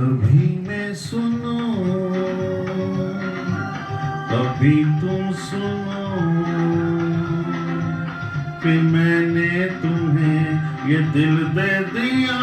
कभी मैं सुनो, कभी तुम सुनो कि मैंने तुम्हें ये दिल दे दिया।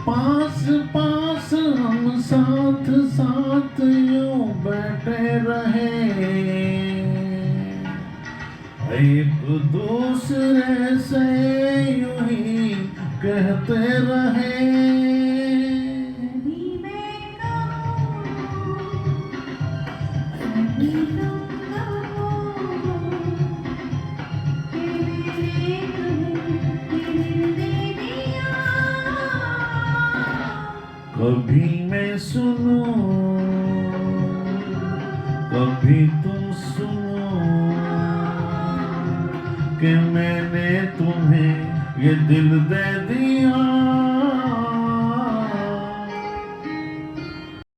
पास पास हम साथ साथ यूं बैठे रहे, एक दूसरे से यूं ही कहते रहे। कभी मैं सुनो, कभी तुम सुनो कि मैंने तुम्हें ये दिल दे दिया।